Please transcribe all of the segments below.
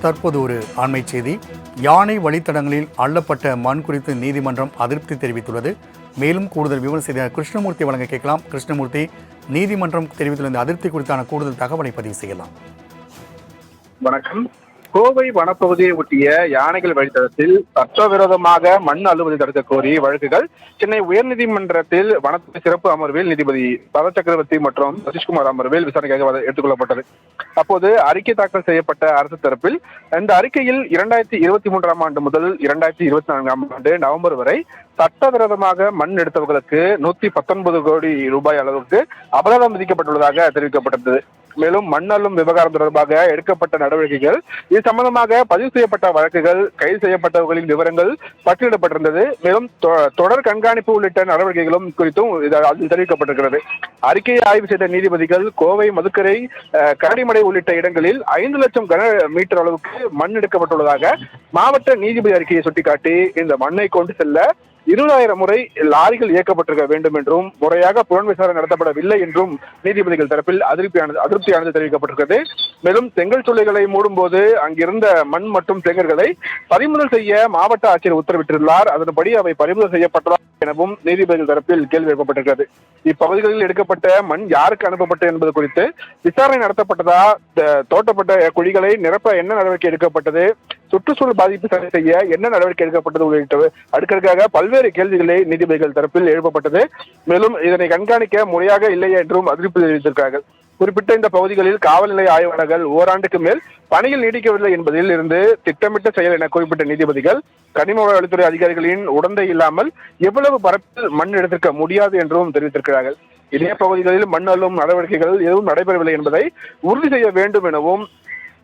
தற்போது ஒரு அண்மை செய்தி. யானை வழித்தடங்களில் அள்ளப்பட்ட மண் குறித்து நீதிமன்றம் அதிருப்தி தெரிவித்துள்ளது. மேலும் கூடுதல் விவரம் செய்த கிருஷ்ணமூர்த்தி வழங்க கேட்கலாம். கிருஷ்ணமூர்த்தி, நீதிமன்றம் தெரிவித்துள்ள இந்த அதிருப்தி குறித்தான கூடுதல் தகவலை பதிவு செய்யலாம். வணக்கம். கோவை வனப்பகுதியை ஒட்டிய யானைகள் வழித்தடத்தில் சட்டவிரோதமாக மண் அள்ளுவதை தடுக்க கோரி வழக்குகள் சென்னை உயர்நீதிமன்றத்தில் வனத்துறை சிறப்பு அமர்வில் நீதிபதி பரத் சக்கரவர்த்தி மற்றும் சதீஷ்குமார் அமர்வில் விசாரணைக்காக எடுத்துக்கொள்ளப்பட்டது. அப்போது அறிக்கை தாக்கல் செய்யப்பட்ட அரசு தரப்பில் இந்த அறிக்கையில் 2023 ஆண்டு முதல் 2024 ஆண்டு நவம்பர் வரை சட்டவிரோதமாக மண் எடுத்தவர்களுக்கு 119 கோடி ரூபாய் அளவுக்கு அபராதம் விதிக்கப்பட்டுள்ளதாக தெரிவிக்கப்பட்டது. மேலும் மண் அள்ளும் விவகாரம் தொடர்பாக எடுக்கப்பட்ட நடவடிக்கைகள், இது சம்பந்தமாக பதிவு செய்யப்பட்ட வழக்குகள், கைது செய்யப்பட்டவர்களின் விவரங்கள் பட்டியலிடப்பட்டிருந்தது. மேலும் தொடர் கண்காணிப்பு உள்ளிட்ட நடவடிக்கைகளும் குறித்தும் தெரிவிக்கப்பட்டிருக்கிறது. அறிக்கையை ஆய்வு செய்த நீதிபதிகள் கோவை, மதுக்கரை, கரடிமடை உள்ளிட்ட இடங்களில் 5 லட்சம் கன மீட்டர் அளவுக்கு மண் எடுக்கப்பட்டுள்ளதாக மாவட்ட நீதிபதி அறிக்கையை சுட்டிக்காட்டி இந்த மண்ணை கொண்டு செல்ல 20,000 முறை லாரிகள் இயக்கப்பட்டிருக்க வேண்டும் என்றும் முறையாக புலன் விசாரணை நடத்தப்படவில்லை என்றும் நீதிபதிகள் தரப்பில் அதிருப்தியானது தெரிவிக்கப்பட்டிருக்கிறது. மேலும் செங்கல் சூளைகளை மூடும் போது அங்கிருந்த மண் மற்றும் செங்கல்களை பறிமுதல் செய்ய மாவட்ட ஆட்சியர் உத்தரவிட்டுள்ளார். அதன்படி அவை பறிமுதல் செய்யப்பட்டதா எனவும் நீதிபதிகள் தரப்பில் கேள்வி எழுப்பப்பட்டிருக்கிறது. இப்பகுதிகளில் எடுக்கப்பட்ட மண் யாருக்கு அனுப்பப்பட்டது என்பது குறித்து விசாரணை நடத்தப்பட்டதா, தோட்டப்பட்ட குழிகளை நிரப்ப என்ன நடவடிக்கை எடுக்கப்பட்டது, சுற்றுச்சூழல் பாதிப்பு சரி செய்ய என்ன நடவடிக்கை எடுக்கப்பட்டது உள்ளிட்ட அடுக்கடுக்காக பல்வேறு கேள்விகளை நீதிபதிகள் தரப்பில் எழுப்பப்பட்டது. மேலும் இதனை கண்காணிக்க முறையாக இல்லை என்றும் அதிருப்தி தெரிவித்திருக்கிறார்கள். குறிப்பிட்ட இந்த பகுதிகளில் காவல் நிலைய ஆய்வாளர்கள் ஓராண்டுக்கு மேல் பணியில் நீடிக்கவில்லை என்பதில் இருந்து திட்டமிட்ட செயல் என குறிப்பிட்ட நீதிபதிகள் கனிம வளத்துறை அதிகாரிகளின் உடந்தை இல்லாமல் எவ்வளவு பரப்பில் மண் எடுத்திருக்க முடியாது என்றும் தெரிவித்திருக்கிறார்கள். இதே பகுதிகளில் மண் அள்ளும் நடவடிக்கைகள் எதுவும் நடைபெறவில்லை என்பதை உறுதி செய்ய வேண்டும் எனவும்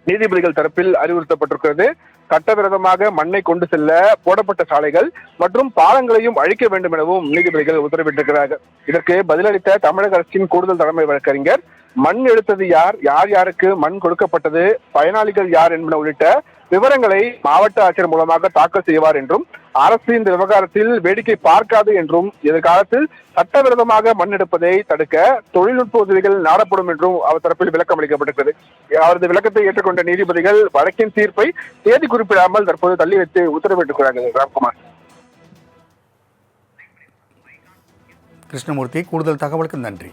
நீதிபதிகள் தரப்பில் அறிவுறுத்தப்பட்டிருக்கிறது. சட்டவிரோதமாக மண்ணை கொண்டு செல்ல போடப்பட்ட சாலைகள் மற்றும் பாலங்களையும் அழிக்க வேண்டும் எனவும் நீதிபதிகள் உத்தரவிட்டிருக்கிறார்கள். இதற்கு பதிலளித்த தமிழக அரசின் கூடுதல் தலைமை வழக்கறிஞர், மண் எடுத்தது யார், யார் யாருக்கு மண் கொடுக்கப்பட்டது, பயனாளிகள் யார் என்பன உள்ளிட்ட விவரங்களை மாவட்ட ஆட்சியர் மூலமாக தாக்கல் செய்வார் என்றும், அரசு இந்த விவகாரத்தில் வேடிக்கை பார்க்காது என்றும், எதிர்காலத்தில் சட்டவிரோதமாக மண் எடுப்பதை தடுக்க தொழில்நுட்ப உதவிகள் நாடப்படும் என்றும் அவர் தரப்பில் விளக்கம் அளிக்கப்பட்டிருக்கிறது. அவரது விளக்கத்தை ஏற்றுக்கொண்ட நீதிபதிகள் வழக்கின் தீர்ப்பை தேதி குறிப்பிடாமல் தற்போது தள்ளி வைத்து உத்தரவிட்டிருக்கிறார்கள். ராம்குமார். கிருஷ்ணமூர்த்தி, கூடுதல் தகவலுக்கு நன்றி.